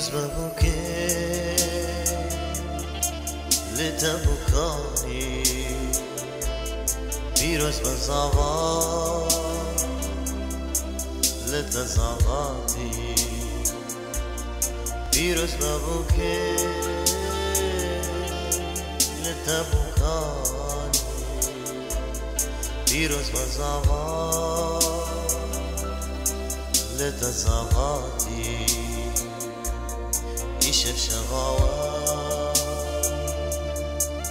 پیروز ببوکه لتبوکانی پیروز بزاوا لتزاواتی پیروز ببوکه لتبوکانی پیروز بزاوا لتزاواتی ایشف شغاوا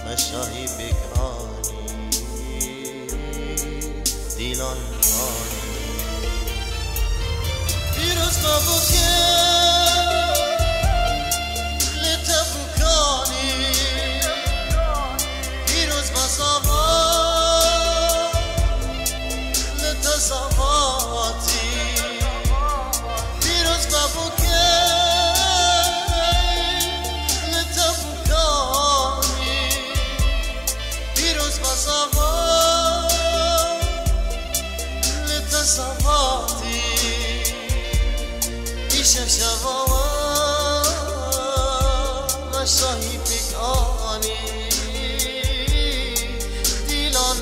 مشاهی بکرانی دیلان آنی پیروز ببوکه لتبوکانی پیروز بزاوا لتزاواتی پیروز ببوکه لتبوکانی پیروز بزاوا لتزاواتی ایشف شغاوا مشاهی بکانی دیلان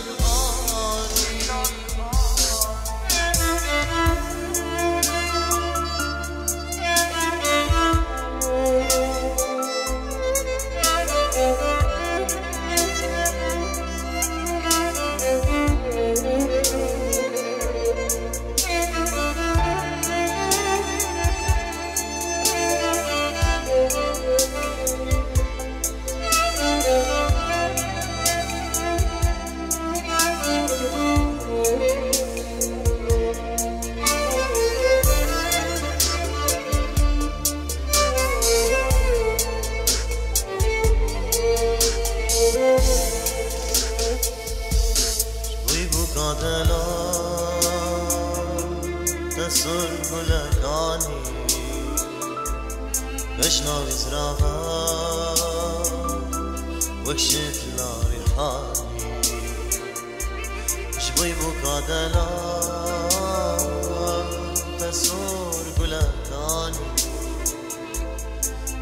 تسر گلکانی بشنو ازراها وکشت لاری خانی شبوی بکادلا تسر گلکانی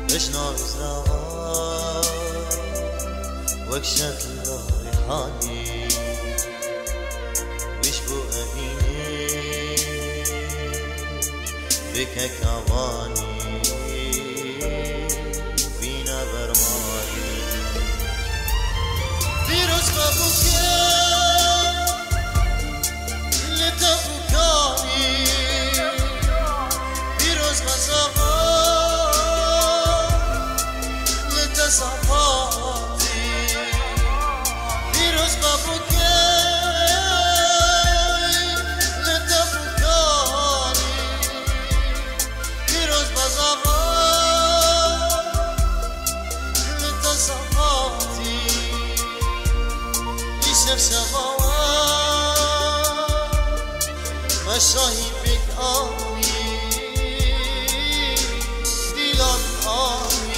بشنو ازراها وکشت لاری خانی بك كواني بينا برماني پیروز ببوکه لتبوکانی پیروز بزاوا لتزاواتی پیروز ببوکه شغاوا مشاهی بکانی دیلان آنی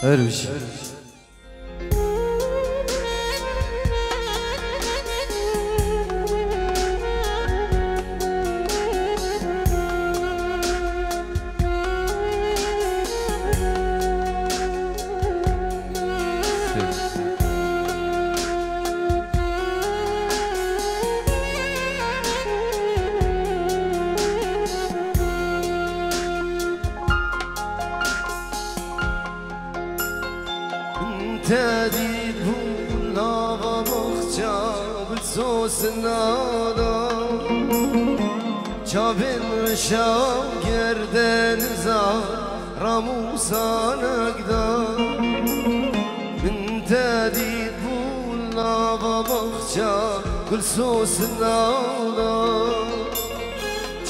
أروش تدید بولا و مخجا بالسوس نادا چابن رشام گردن زار راموسانك دا من تدید بولا و مخجا بالسوس نادا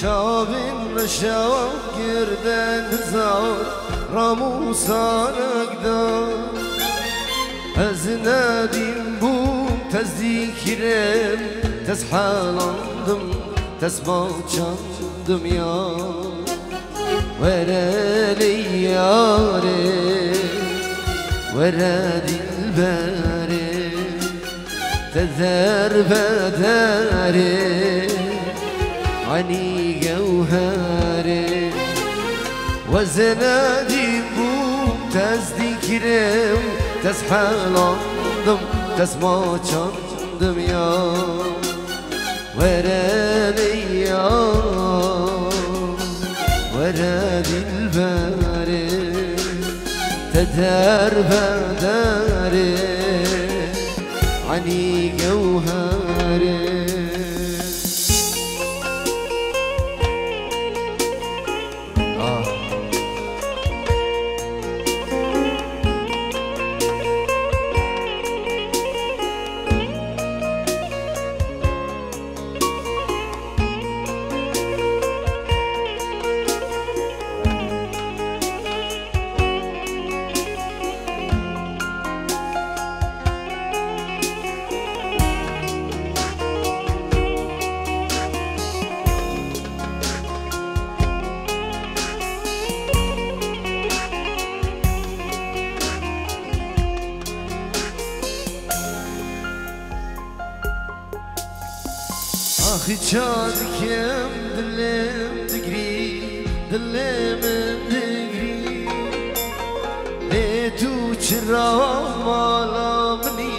چابن رشام گردن زار راموسانك دا از ندیم بوم تز دیکرم تز حالاندم تز با چندم یار وره لیاره وره دلبره تذر بداره عني جوهره وزنادي بوم تذكرم تسحلندم تسمع چندم يا وراني يا ورا دلبره تدار بداره عني جوهره آخی چاد کم دلم دگری دلم دگری لی تو چرا مالا منی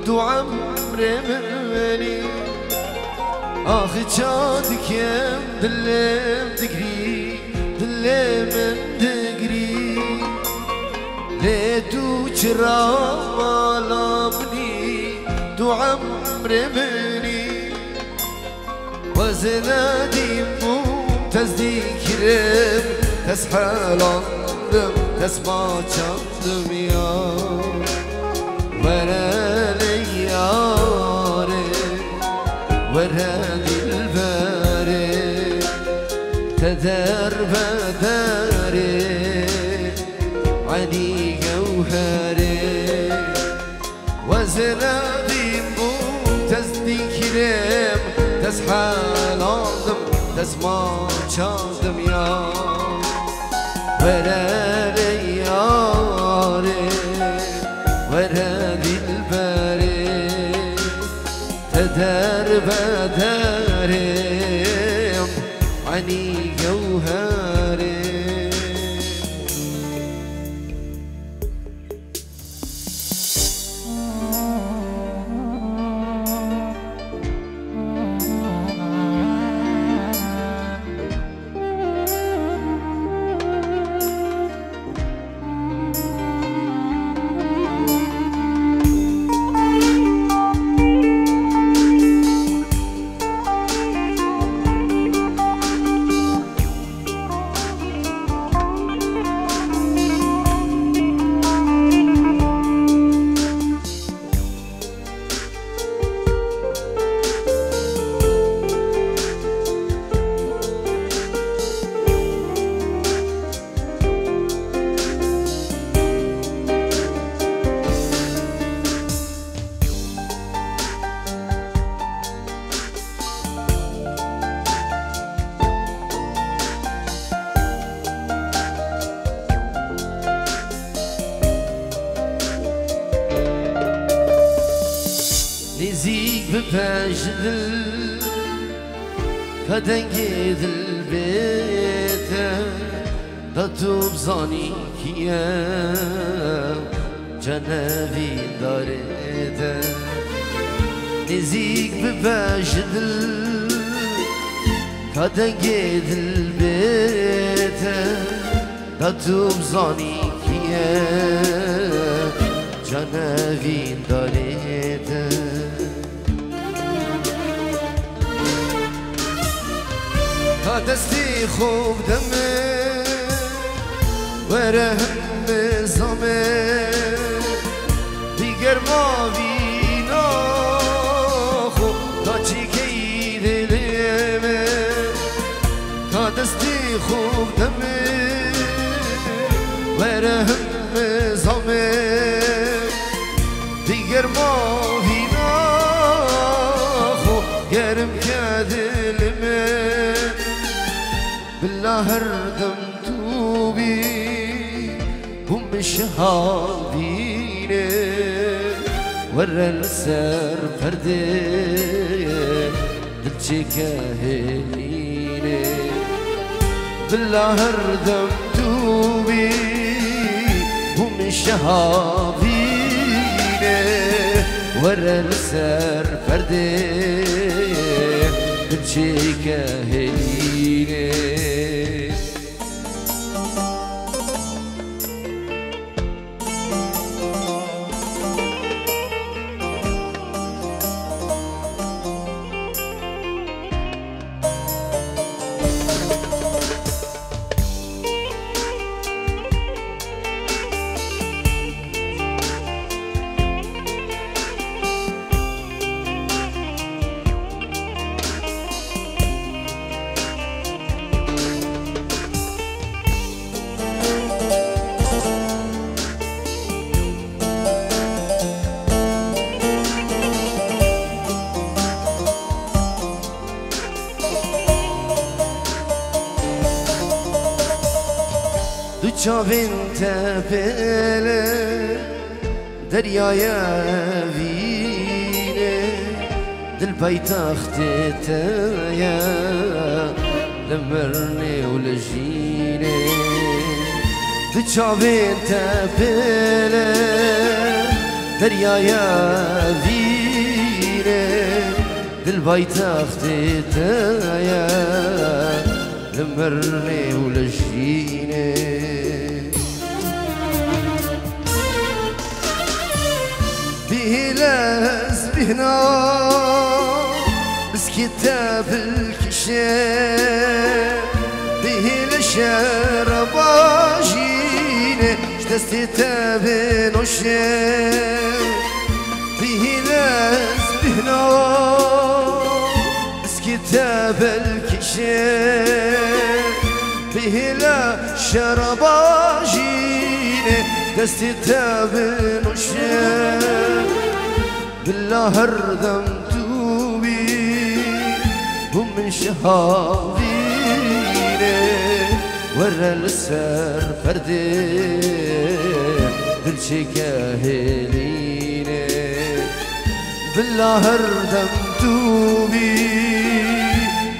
تو عمر منی آخی چاد کم دلم دگری دلم دگری لی تو چرا مالا منی تو عمر منی وزنادي بوم تذكرم تسحلندم تسمع چندم يا ورا لياره ورا دلبره تدر بداره عني جوهره وزنادي بوم تذكرم تسحلندم تسمع چندم يا ورا لياره ورا دلبره تدر بداره عني جوهره نزيك بباش ذل كدنجي ذل بيته داتوب زاني كيا جنبي داريته نزيك بباش ذل كدنجي ذل بيته داتوب زاني كيا جنبي داريته دستی خوب دمه وره هم زمه دیگر ما بینا خوب تا چی که دلمه تا دستی خوب دمه وره هم زمه هر دم تو بی هم شهادینه ورن سر پرده دلچه که هلینه بلا هر دم تو بی هم شهادینه ورن سر پرده دلچه که هلینه چاوین تپله دریای وینه دل پایتخت تایا لمرنه و لجینه دو چاوین تپله دریای وینه دل پایتخت تایا لمرنه و لجینه بهلاز بهنا بس كتاب الكشاف بهلا شرباجينه شتستي تابن وشاف بهلاز بهنا بس كتاب الكشاف بهلا شرباجينه دستي تابن وشاف بالله هردم توبي هم من شهادينه ورا السر فردي دلشي كاهلينه بالله هردم توبي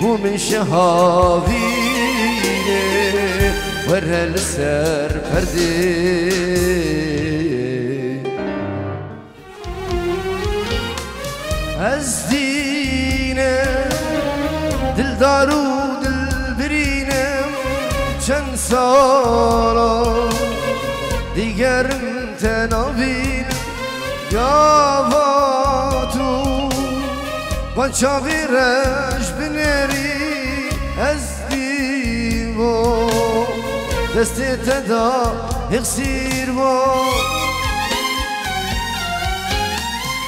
هم من شهادينه ورا السر فردي از دینه دلدار و دلبرینم چند سالا دیگرم تنابینم یا با تو با چاویرش بنری از دیو دست تدا اقصیر با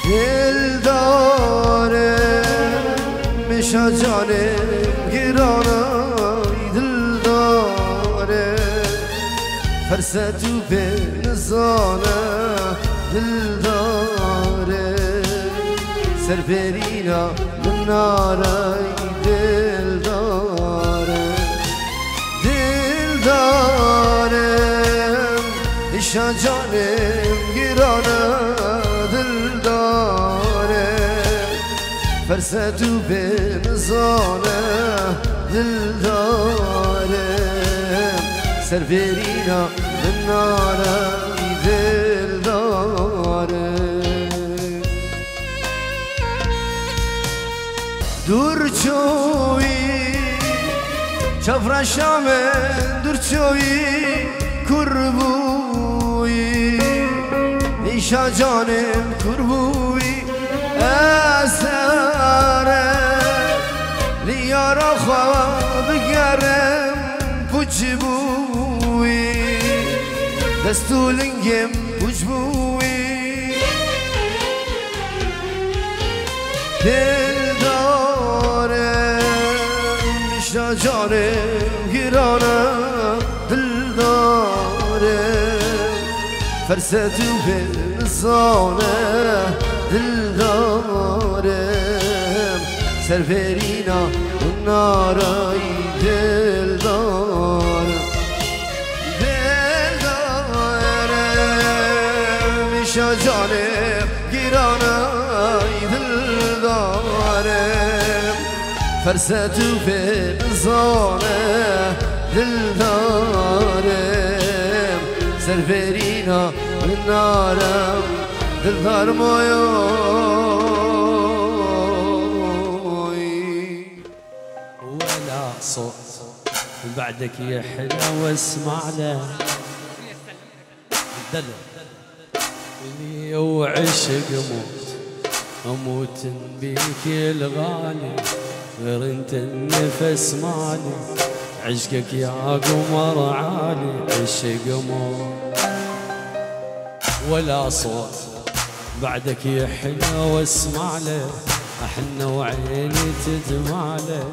دل دارم میشه جانم گرانای دل دارم فرصت و به نزانه دل دارم سر برینا من نارای دل دارم میشه جانم گرانه فرصت و به نزانه دل دارم سر برینا من نارای دل دارم دور چوی چفرشام دور چوی کربوی ایشا جانم کربوی اساره لیارا خواب گرم پوچ بوی دستولنگم پوچ بوی دل دارم میشنا جانم گرانم دل دارم فرصت و به نزانه دل دارم سر برینا نارای دل دارم فرسات في الزونة دلدارم سرفرينا من نارم دلدار مويوي ولا صوت بعدك يحلى واسمع له دلع لي وعشق اموت بيك الغالي غير انت النفس مالي عشقك يا قمر عالي عشق موت ولا صوت بعدك يحلى واسمع له احن وعيني تدمع له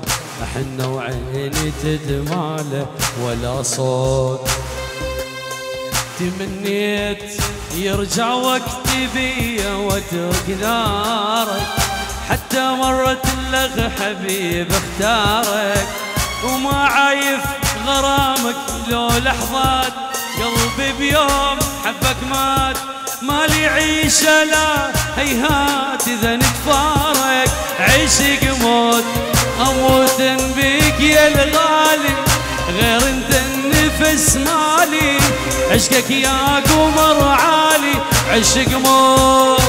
احن وعيني تدمع له ولا صوت تمنيت يرجع وقتي بيا واترك دارك حتى مرت لك حبيب اختارك وما عايف غرامك لو لحظات قلبي بيوم حبك مات مالي عيشة لا هيهات إذا نتفارق عشق موت أموت بيك يا الغالي غير انت النفس مالي عشقك يا قمر عالي عشق موت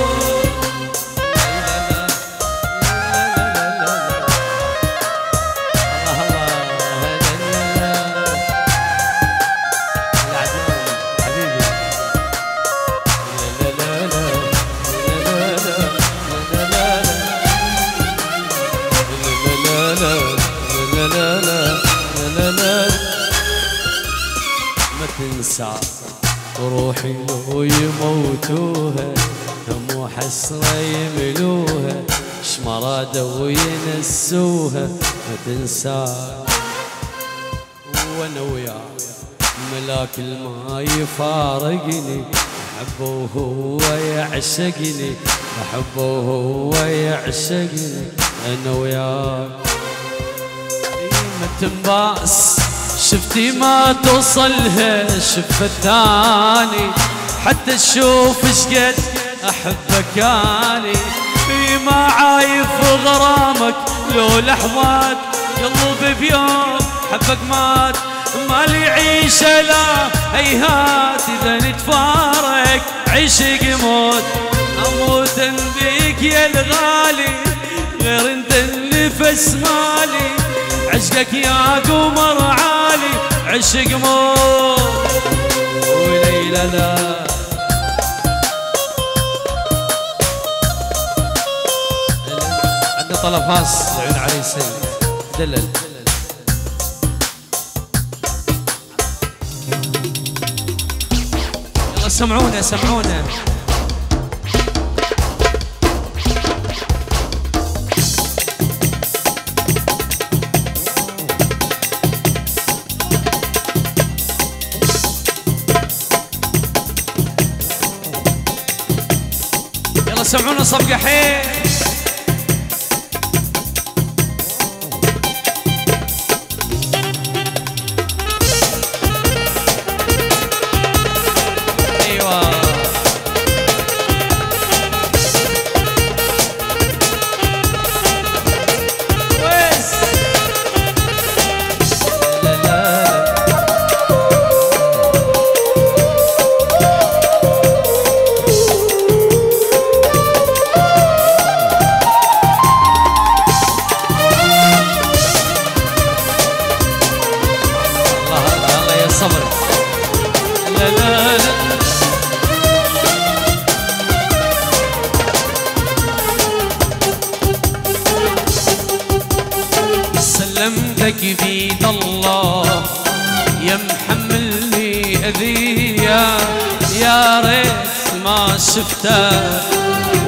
تنسى روحي لو يموتوها هم حسرة يملوها شمرادة وينسوها ما تنسى وانا وياك ملاك الماء يفارقني احبه وهو يعشقني احبه وهو يعشقني انا وياك ما تنباس شفتي ما توصلها شفت الثاني حتى تشوف شقد احبك اني ما عايف غرامك لو لحظات قلبي بيوم حبك مات مالي عيشة لا هيهات اذا نتفارق عشق موت اموت بيك يا الغالي غير انت النفس مالي عشقك يا قمر عالي عشق موت وليلى لا عندنا طلب خاص لعيون عريسين دلل يلا سمعونا سمعونا سمعونا صفقة حيل ايوه ويس لا لا صبر لا لا لا سلمتك بيد الله يا محملني اذية يا ريت ما شفته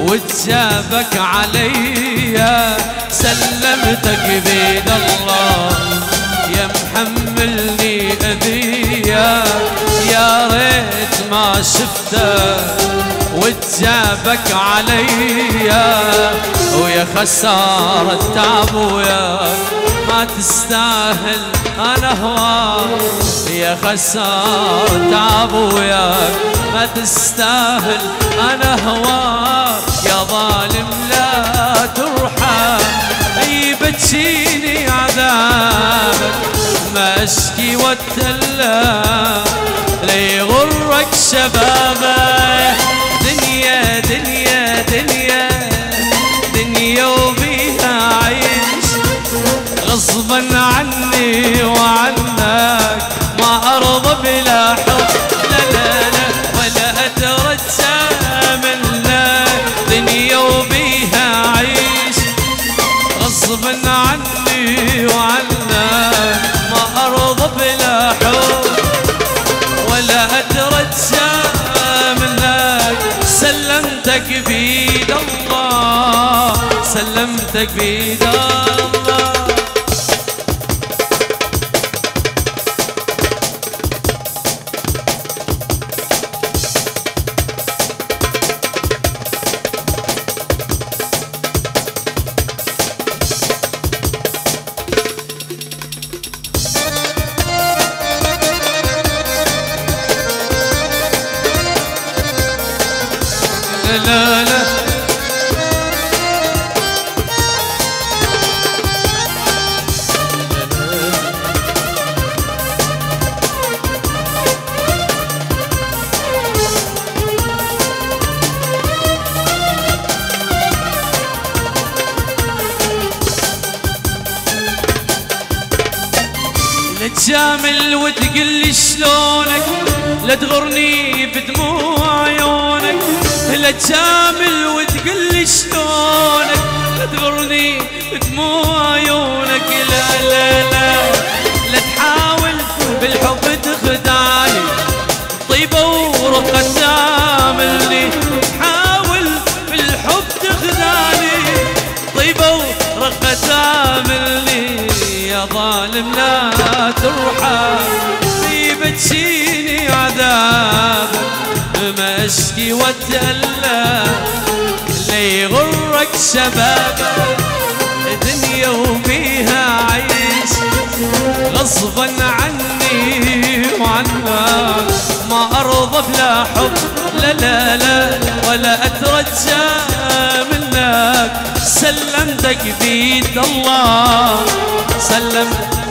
وتجابك عليا سلمتك بيد الله يا محملني اذية يا ريت ما شفته وتجابك عليا ويا خسارة تعب وياك ما تستاهل انا هواك يا خسارة تعب وياك ما تستاهل انا هواك يا ظالم لا ترحم اي بتشيني اشكي واتدلى ليغرك شبابه. دنيا دنيا دنيا دنيا وبيها عيش غصبا عني وعنك، ما ارضى بلا حب لا لا لا ولا اترجى منك. دنيا وبيها عيش غصبا عني وعنك، ما ارضى بلا حب ولا اترجى منك. سلمتك بيد الله سلمتك بيد الله. لا لا لا تجامل وتقلي شلونك، لا تغرني بدموع عيونك. لا تجامل وتقلي شلونك، لا تغرني بدموع عيونك. لا لا لا لا تحاول بالحب تخدعني، طيبة ورقة تعملني. حاول بالحب تخدعني، طيبة ورقة تعملني. يا ظالم لا ترحم في بتشيني عذابك، ما اشكي واتألى ليغرك شبابك. دنيا وبيها عيش غصبا عني وعنك، ما ارضى بلا حب لا لا لا ولا اترجى منك. سلمتك بيد الله سلمتك